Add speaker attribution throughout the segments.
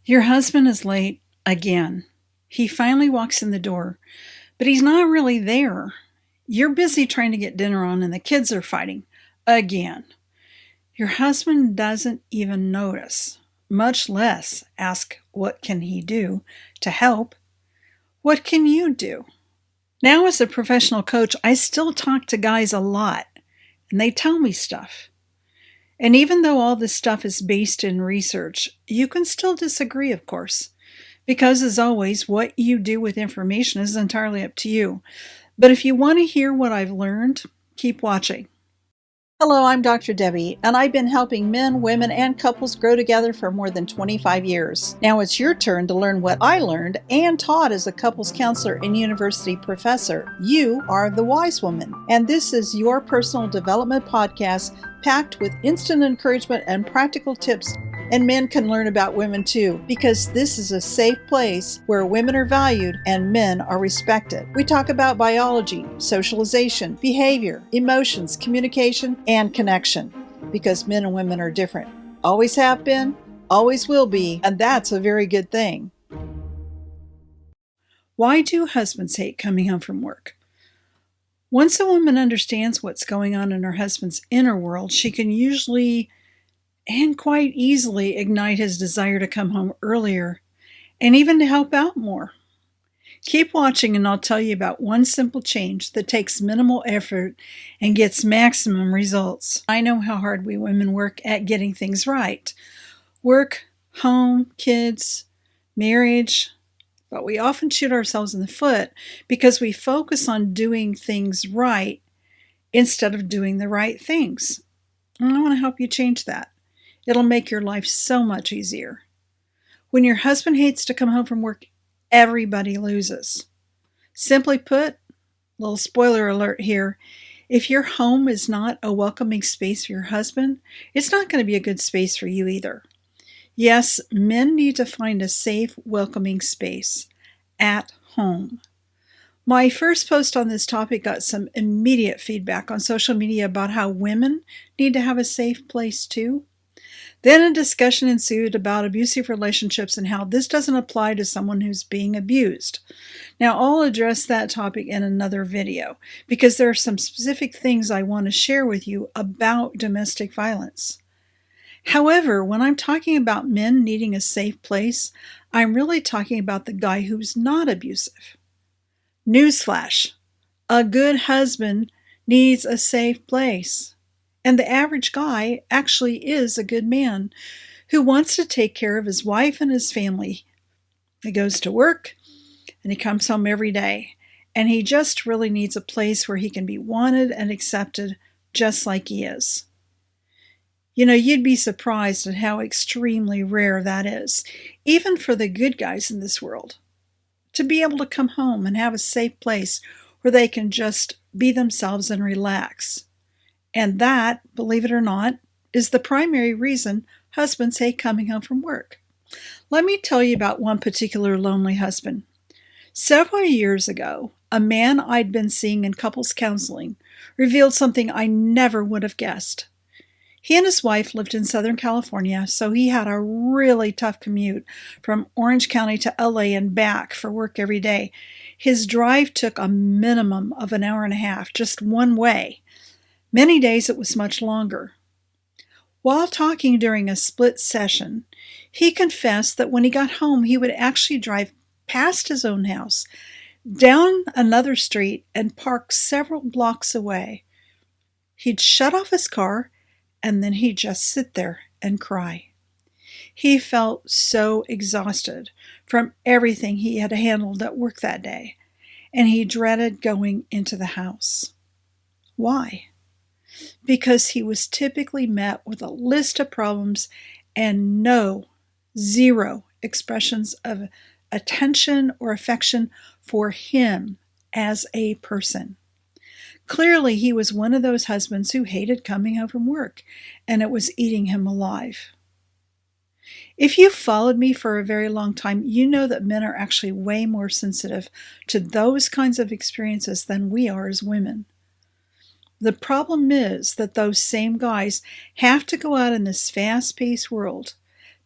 Speaker 1: Your husband is late again. He finally walks in the door, but he's not really there. You're busy trying to get dinner on, and the kids are fighting again. Your husband doesn't even notice, much less ask what can he do to help. What can you do? Now, as a professional coach, I still talk to guys a lot, and they tell me stuff. And even though all this stuff is based in research, you can still disagree, of course, because as always, what you do with information is entirely up to you. But if you want to hear what I've learned, keep watching. Hello, I'm Dr. Debi, and I've been helping men, women, and couples grow together for more than 25 years. Now it's your turn to learn what I learned and taught as a couples counselor and university professor. You are the wise woman, and this is your personal development podcast packed with instant encouragement and practical tips. And men can learn about women too, because this is a safe place where women are valued and men are respected. We talk about biology, socialization, behavior, emotions, communication, and connection, because men and women are different. Always have been, always will be, and that's a very good thing. Why do husbands hate coming home from work? Once a woman understands what's going on in her husband's inner world, she can usually and quite easily ignite his desire to come home earlier and even to help out more. Keep watching and I'll tell you about one simple change that takes minimal effort and gets maximum results. I know how hard we women work at getting things right. Work, home, kids, marriage, but we often shoot ourselves in the foot because we focus on doing things right instead of doing the right things. And I want to help you change that. It'll make your life so much easier. When your husband hates to come home from work, everybody loses. Simply put, little spoiler alert here, if your home is not a welcoming space for your husband, it's not going to be a good space for you either. Yes, men need to find a safe, welcoming space at home. My first post on this topic got some immediate feedback on social media about how women need to have a safe place too. Then a discussion ensued about abusive relationships and how this doesn't apply to someone who's being abused. Now, I'll address that topic in another video because there are some specific things I want to share with you about domestic violence. However, when I'm talking about men needing a safe place, I'm really talking about the guy who's not abusive. Newsflash, a good husband needs a safe place. And the average guy actually is a good man who wants to take care of his wife and his family. He goes to work and he comes home every day. And he just really needs a place where he can be wanted and accepted just like he is. You know, you'd be surprised at how extremely rare that is, even for the good guys in this world. To be able to come home and have a safe place where they can just be themselves and relax. And that, believe it or not, is the primary reason husbands hate coming home from work. Let me tell you about one particular lonely husband. Several years ago, a man I'd been seeing in couples counseling revealed something I never would have guessed. He and his wife lived in Southern California, so he had a really tough commute from Orange County to LA and back for work every day. His drive took a minimum of an hour and a half, just one way. Many days it was much longer. While talking during a split session, he confessed that when he got home, he would actually drive past his own house, down another street, and park several blocks away. He'd shut off his car, and then he'd just sit there and cry. He felt so exhausted from everything he had handled at work that day, and he dreaded going into the house. Why? Because he was typically met with a list of problems and zero expressions of attention or affection for him as a person. Clearly, he was one of those husbands who hated coming home from work, and it was eating him alive. If you've followed me for a very long time, you know that men are actually way more sensitive to those kinds of experiences than we are as women. The problem is that those same guys have to go out in this fast-paced world,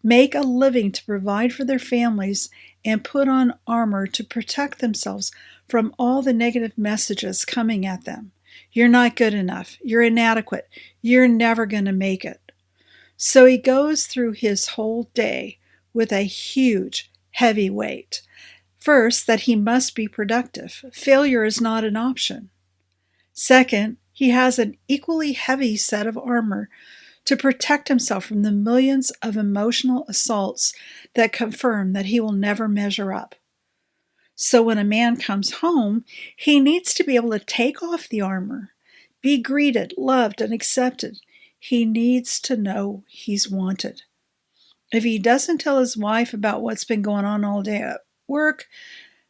Speaker 1: make a living to provide for their families, and put on armor to protect themselves from all the negative messages coming at them. You're not good enough. You're inadequate. You're never going to make it. So he goes through his whole day with a huge, heavy weight. First, that he must be productive. Failure is not an option. Second, he has an equally heavy set of armor to protect himself from the millions of emotional assaults that confirm that he will never measure up. So when a man comes home, he needs to be able to take off the armor, be greeted, loved, and accepted. He needs to know he's wanted. If he doesn't tell his wife about what's been going on all day at work,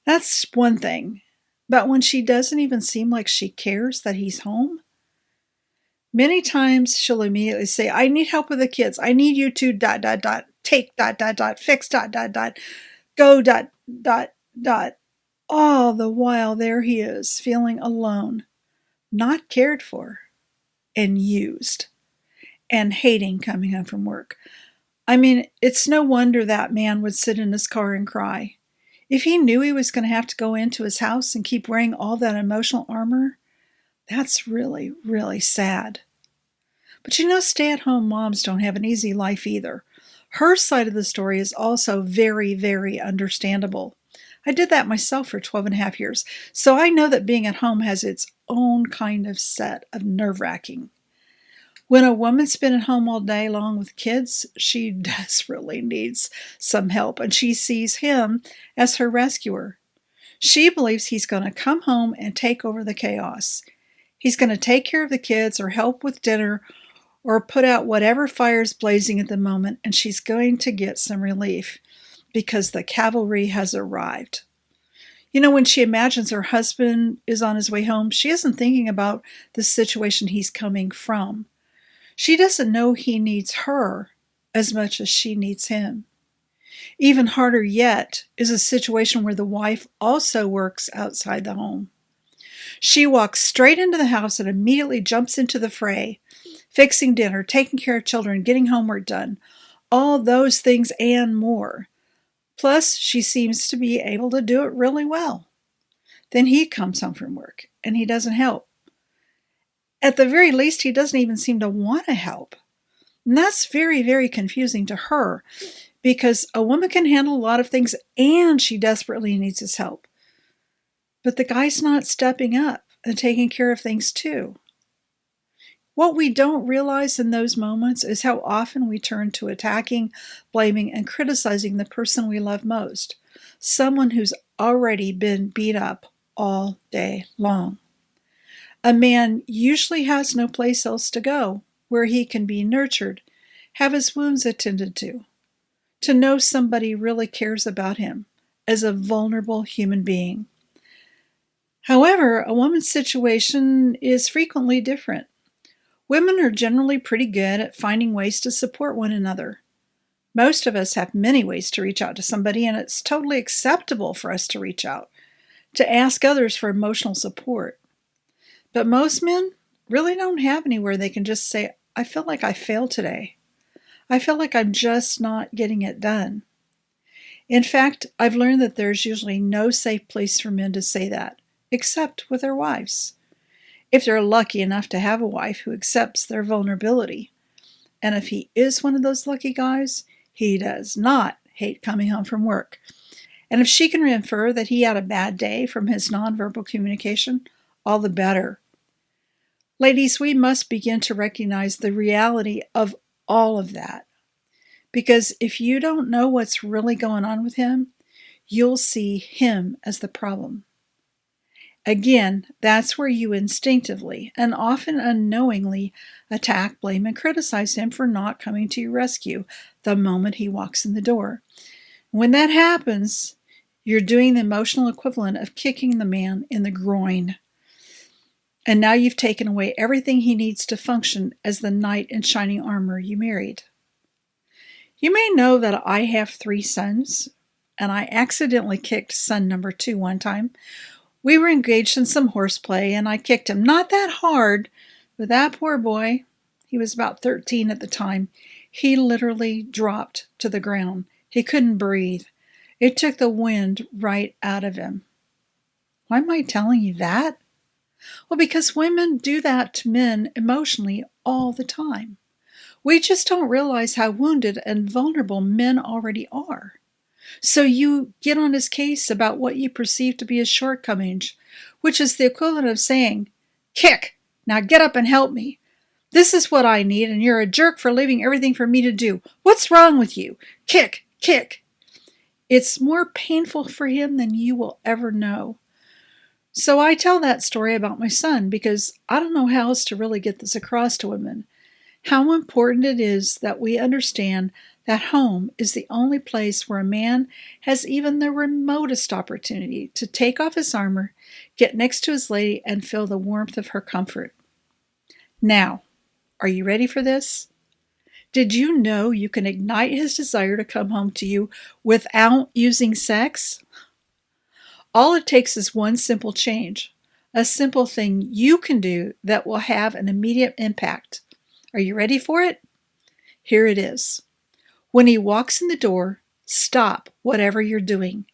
Speaker 1: that's one thing. But when she doesn't even seem like she cares that he's home, many times she'll immediately say, I need help with the kids. I need you to ... take ... fix ... go ... All the while there he is, feeling alone, not cared for, and used, and hating coming home from work. I mean, it's no wonder that man would sit in his car and cry. If he knew he was going to have to go into his house and keep wearing all that emotional armor, that's really, really sad. But stay-at-home moms don't have an easy life either. Her side of the story is also very, very understandable. I did that myself for 12 and a half years, so I know that being at home has its own kind of set of nerve-wracking. When a woman's been at home all day long with kids, she desperately needs some help, and she sees him as her rescuer. She believes he's going to come home and take over the chaos. He's going to take care of the kids or help with dinner or put out whatever fire's blazing at the moment, and she's going to get some relief because the cavalry has arrived. When she imagines her husband is on his way home, she isn't thinking about the situation he's coming from. She doesn't know he needs her as much as she needs him. Even harder yet is a situation where the wife also works outside the home. She walks straight into the house and immediately jumps into the fray, fixing dinner, taking care of children, getting homework done, all those things and more. Plus, she seems to be able to do it really well. Then he comes home from work, and he doesn't help. At the very least, he doesn't even seem to want to help. And that's very, very confusing to her, because a woman can handle a lot of things, and she desperately needs his help. But the guy's not stepping up and taking care of things too. What we don't realize in those moments is how often we turn to attacking, blaming, and criticizing the person we love most, someone who's already been beat up all day long. A man usually has no place else to go where he can be nurtured, have his wounds attended to know somebody really cares about him as a vulnerable human being. However, a woman's situation is frequently different. Women are generally pretty good at finding ways to support one another. Most of us have many ways to reach out to somebody, and it's totally acceptable for us to reach out, to ask others for emotional support. But most men really don't have anywhere they can just say, I feel like I failed today. I feel like I'm just not getting it done. In fact, I've learned that there's usually no safe place for men to say that, except with their wives, if they're lucky enough to have a wife who accepts their vulnerability. And if he is one of those lucky guys, he does not hate coming home from work. And if she can infer that he had a bad day from his nonverbal communication, all the better. Ladies, we must begin to recognize the reality of all of that. Because if you don't know what's really going on with him, you'll see him as the problem. Again, that's where you instinctively and often unknowingly attack, blame, and criticize him for not coming to your rescue the moment he walks in the door. When that happens, you're doing the emotional equivalent of kicking the man in the groin. And now you've taken away everything he needs to function as the knight in shining armor you married. You may know that I have 3 sons, and I accidentally kicked son number 2 one time. We were engaged in some horseplay, and I kicked him. Not that hard, but that poor boy, he was about 13 at the time, He literally dropped to the ground. He couldn't breathe. It took the wind right out of him. Why am I telling you that? Well, because women do that to men emotionally all the time. We just don't realize how wounded and vulnerable men already are. So you get on his case about what you perceive to be his shortcomings, which is the equivalent of saying, "Kick! Now get up and help me. This is what I need, and you're a jerk for leaving everything for me to do. What's wrong with you? Kick! Kick!" It's more painful for him than you will ever know. So I tell that story about my son because I don't know how else to really get this across to women. How important it is that we understand that home is the only place where a man has even the remotest opportunity to take off his armor, get next to his lady, and feel the warmth of her comfort. Now, are you ready for this? Did you know you can ignite his desire to come home to you without using sex? All it takes is one simple change, a simple thing you can do that will have an immediate impact. Are you ready for it? Here it is. When he walks in the door, stop whatever you're doing.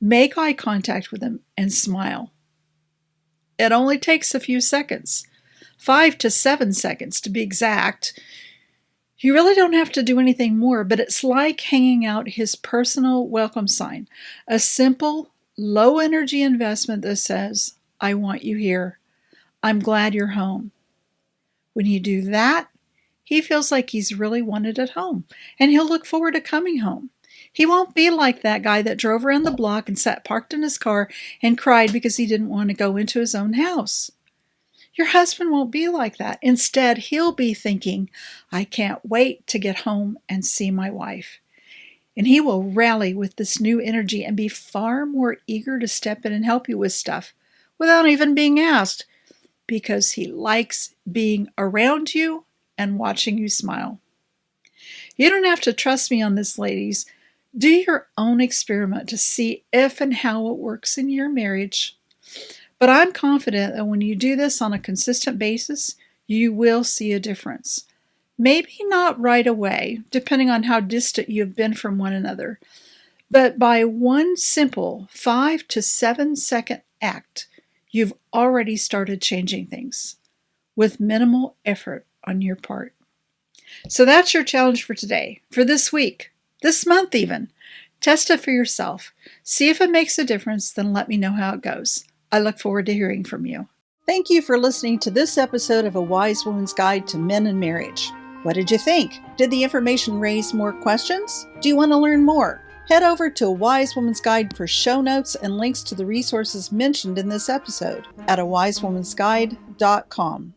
Speaker 1: Make eye contact with him and smile. It only takes a few seconds, 5 to 7 seconds to be exact. You really don't have to do anything more, but it's like hanging out his personal welcome sign, a simple, low-energy investment that says, "I want you here. I'm glad you're home." When you do that, he feels like he's really wanted at home, and he'll look forward to coming home. He won't be like that guy that drove around the block and sat parked in his car and cried because he didn't want to go into his own house. Your husband won't be like that. Instead, he'll be thinking, "I can't wait to get home and see my wife." And he will rally with this new energy and be far more eager to step in and help you with stuff without even being asked, because he likes being around you and watching you smile. You don't have to trust me on this, ladies. Do your own experiment to see if and how it works in your marriage. But I'm confident that when you do this on a consistent basis, you will see a difference. Maybe not right away, depending on how distant you've been from one another, but by one simple 5 to 7 second act, you've already started changing things with minimal effort on your part. So that's your challenge for today, for this week, this month even. Test it for yourself. See if it makes a difference, then let me know how it goes. I look forward to hearing from you. Thank you for listening to this episode of A Wise Woman's Guide to Men and Marriage. What did you think? Did the information raise more questions? Do you want to learn more? Head over to A Wise Woman's Guide for show notes and links to the resources mentioned in this episode at awisewomansguide.com.